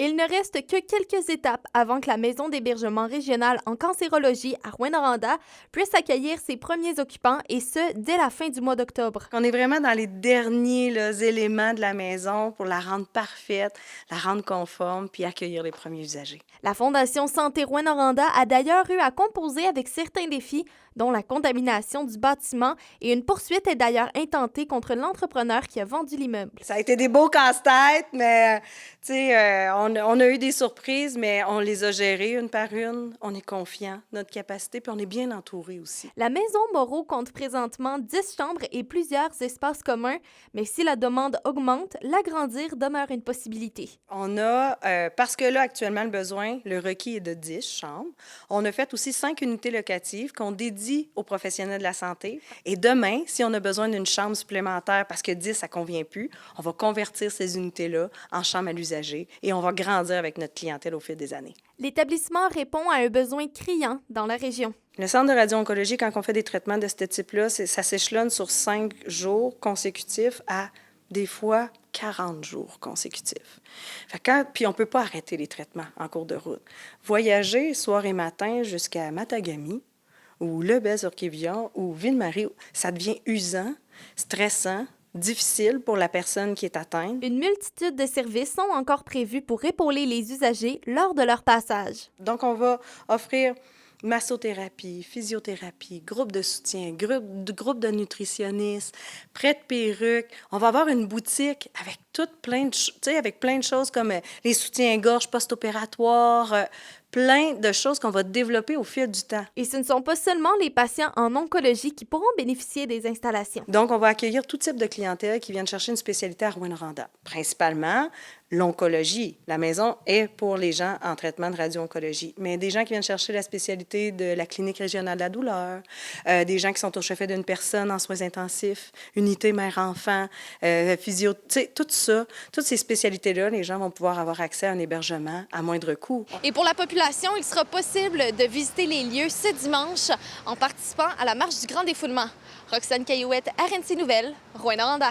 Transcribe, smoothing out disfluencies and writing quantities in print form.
Il ne reste que quelques étapes avant que la maison d'hébergement régionale en cancérologie à Rouyn-Noranda puisse accueillir ses premiers occupants, et ce, dès la fin du mois d'octobre. On est vraiment dans les derniers éléments de la maison pour la rendre parfaite, la rendre conforme, puis accueillir les premiers usagers. La Fondation Santé Rouyn-Noranda a d'ailleurs eu à composer avec certains défis, dont la contamination du bâtiment, et une poursuite est d'ailleurs intentée contre l'entrepreneur qui a vendu l'immeuble. Ça a été des beaux casse-têtes, mais on a eu des surprises, mais on les a gérées une par une. On est confiant de notre capacité, puis on est bien entouré aussi. La maison Moreau compte présentement 10 chambres et plusieurs espaces communs, mais si la demande augmente, l'agrandir demeure une possibilité. On a, parce que là, actuellement, le requis est de 10 chambres. On a fait aussi 5 unités locatives qu'on dédie aux professionnels de la santé. Et demain, si on a besoin d'une chambre supplémentaire parce que 10, ça ne convient plus, on va convertir ces unités-là en chambres à l'usager et on va grandir avec notre clientèle au fil des années. L'établissement répond à un besoin criant dans la région. Le centre de radio-oncologie, quand on fait des traitements de ce type-là, ça s'échelonne sur 5 jours consécutifs à des fois 40 jours consécutifs. Puis on ne peut pas arrêter les traitements en cours de route. Voyager soir et matin jusqu'à Matagami ou Lebel-sur-Quévillon ou Ville-Marie, ça devient usant, stressant, difficile pour la personne qui est atteinte. Une multitude de services sont encore prévus pour épauler les usagers lors de leur passage. Donc, on va offrir massothérapie, physiothérapie, groupe de soutien, groupe de nutritionnistes, prêt de perruques. On va avoir une boutique avec plein de choses comme les soutiens-gorge post-opératoires, plein de choses qu'on va développer au fil du temps. Et ce ne sont pas seulement les patients en oncologie qui pourront bénéficier des installations. Donc, on va accueillir tout type de clientèle qui viennent chercher une spécialité à Rouyn-Noranda. Principalement, l'oncologie. La maison est pour les gens en traitement de radio-oncologie. Mais des gens qui viennent chercher la spécialité de la clinique régionale de la douleur, des gens qui sont au chevet d'une personne en soins intensifs, unité mère-enfant, physio, tout ça, toutes ces spécialités-là, les gens vont pouvoir avoir accès à un hébergement à moindre coût. Et pour la population, il sera possible de visiter les lieux ce dimanche en participant à la marche du grand défoulement. Roxane Caillouette, RNC Nouvelles, Rouyn-Noranda.